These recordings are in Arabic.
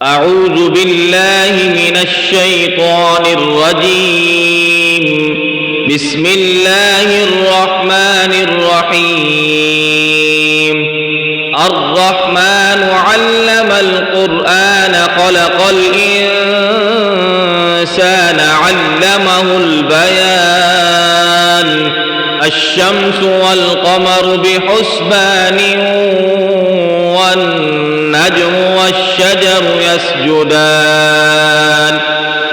أعوذ بالله من الشيطان الرجيم. بسم الله الرحمن الرحيم. الرحمن علم القرآن خلق الإنسان علمه البيان. الشمس والقمر بحسبان والنجم والشجر يسجدان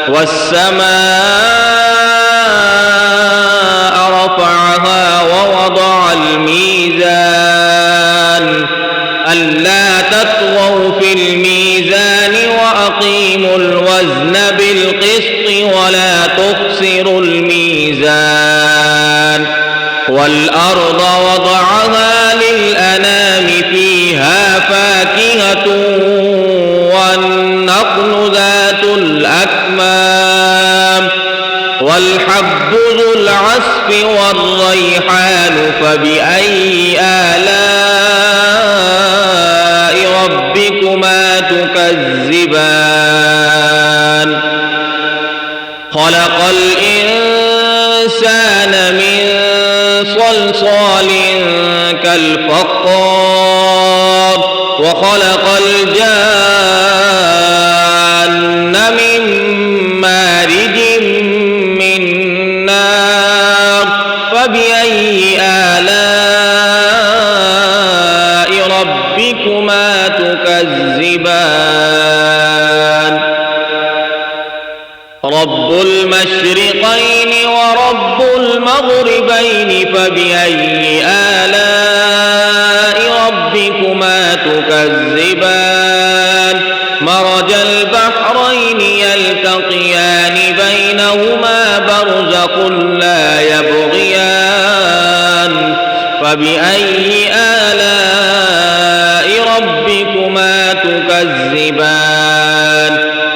والسماء رفعها ووضع الميزان ألا تطغوا في الميزان وأقيموا الوزن بالقسط ولا تخسروا الميزان. والأرض وضعها للأنام فيها فاكهة والنخل ذات الأكمام والحب ذو العصف والريحان فبأي آلاء ربكما تكذبان. خلق الإنسان من صلصال كالفخار وخلق الجان من مارج من نار فبأي آلاء ربكما تكذبان. رب المشرقين ورب المغربين فبأي آلاء ربكما تكذبان. مرج البحرين يلتقيان بينهما برزخ لا يبغيان فبأي آلاء ربكما تكذبان.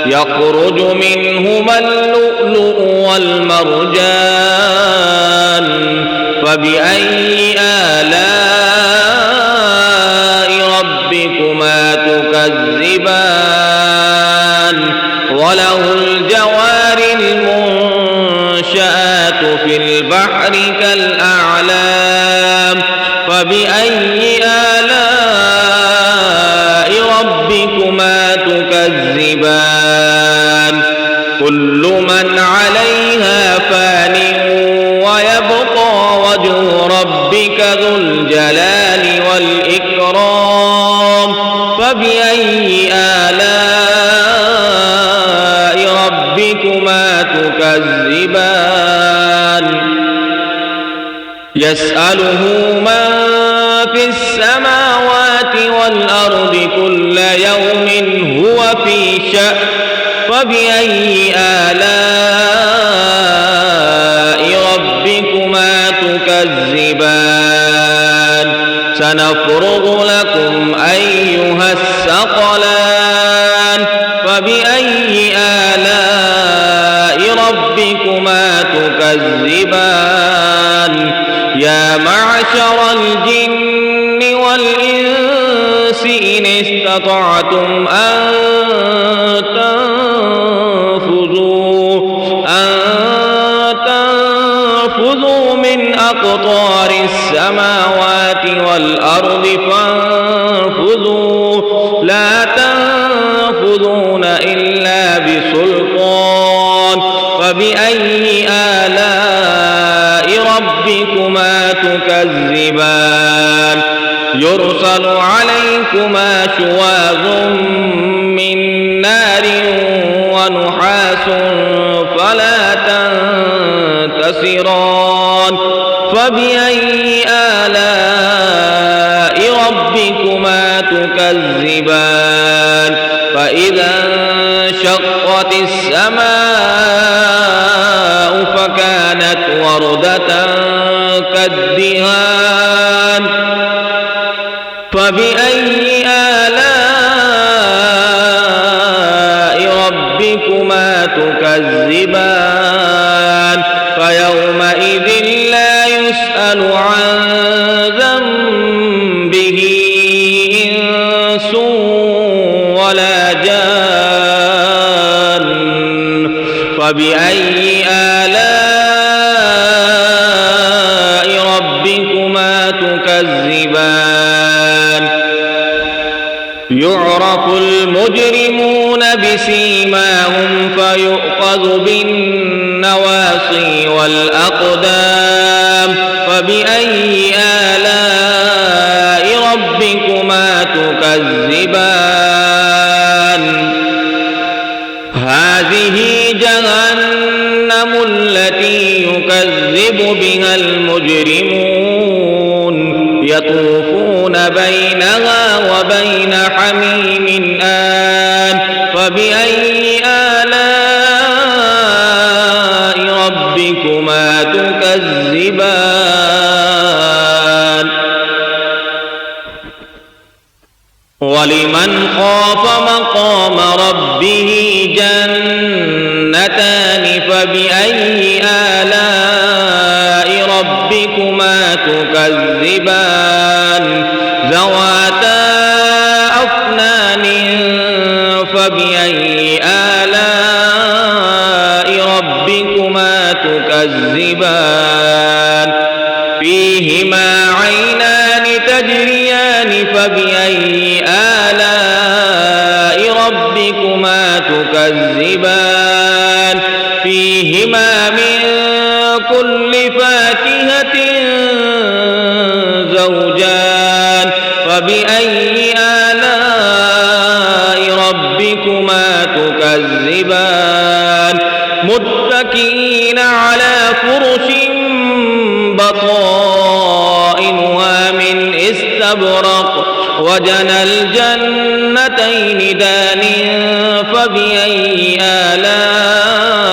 يخرج منهما اللؤلؤ والمرجان فبأي آلاء ربكما تكذبان. وله الجوار المنشآت في البحر كالأعلام فبأي آلاء ربكما تكذبان. كل من عليها فان ويبقى وجه ربك ذو الجلال والإكرام فبأي آلاء ربكما تكذبان. يسأله من في السماوات والأرض كل يوم هو في شأن فبأي آلاء ربكما تكذبان. سنفرغ لكم أيها الثقلان فبأي آلاء ربكما تكذبان. يا معشر الجن والإنس إن استطعتم أن تنفذوا من أقطار السماوات والأرض فانفذوا لا تنفذون إلا بسلطان فبأي آلاء ربكما تكذبان. يرسل عليكما شواظ من نار ونحاس فلا تنتصران فبأي آلاء ربكما تكذبان. فإذا انشقت السماء فكانت وردة كالدهان فبأي آلاء ربكما تكذبان. فيومئذ لا يسأل عن ذنبه إنس ولا جان فبأي آلاء ربكما تكذبان يعرف المجرمون بسيماهم فيؤخذ بالنواصي والأقدام فبأي آلاء ربكما تكذبان هذه جهنم التي يكذب بها المجرمون يطوفون بينها وبين حميم آن فبأي آلاء ربكما تكذبان ولمن خاف مقام ربه جنتان فبأي آلاء ربكما تكذبان ذواتا أفنان فبأي آلاء ربكما تكذبان فيهما عينان تجريان فبأي آلاء ربكما تكذبان فيهما من كل فاكهة زوجان فبأي آلاء ربكما تكذبان متكئين على فرش بطائنها من استبرق وجنى الجنتين دان فبأي آلاء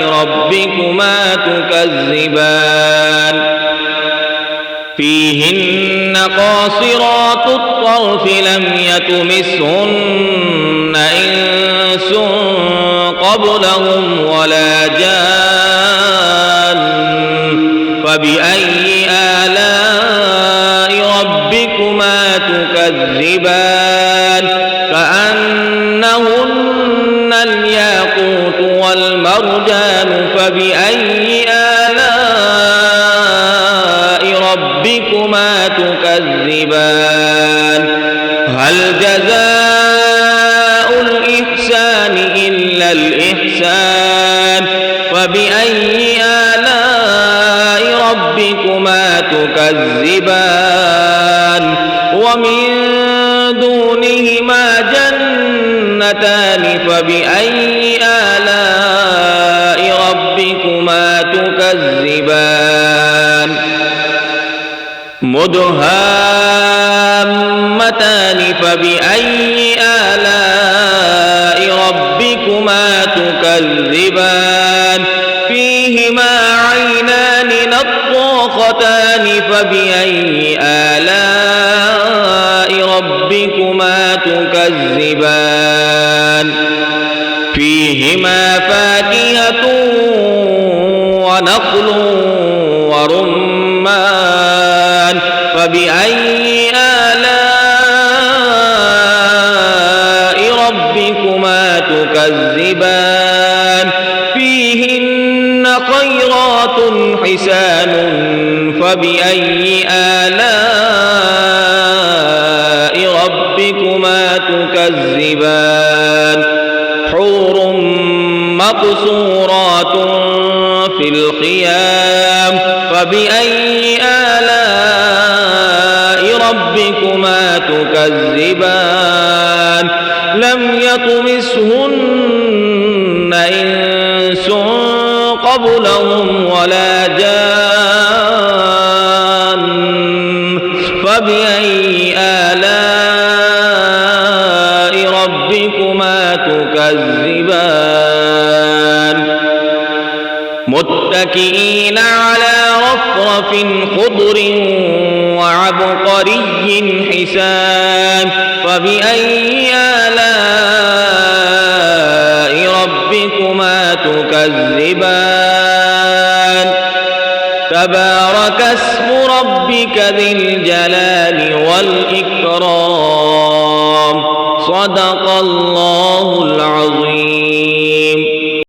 ربكما تكذبان فيهن قاصرات الطرف لم يطمثهن إنس قبلهم ولا جان فبأي آلاء ربكما تكذبان كأنهن الياقوت والمرجان فبأي آلاء ربكما تكذبان هل جزاء الإحسان إلا الإحسان فبأي آلاء ربكما تكذبان ومن دونهما جنتان فبأي آلاء ربكما تكذبان مدهامتان فبأي آلاء ربكما تكذبان فيهما عينان نضاختان فبأي آلاء ربكما تكذبان فيهما فاكهة ونخل ورمان فبأي آلاء ربكما تكذبان فيهن خيرات حسان فبأي آلاء ربكما تكذبان حور مقصورات في الخيام فبأي آلاء ربكما تكذبان لم يطمثهن إنس قبلهم ولا جان فبأي آلاء ربكما تكذبان متكئين على رفرف خضر وعبقري حسان فبأي آلاء ربكما تكذبان تبارك اسم ربك ذي الجلال والإكرام صدق الله العظيم.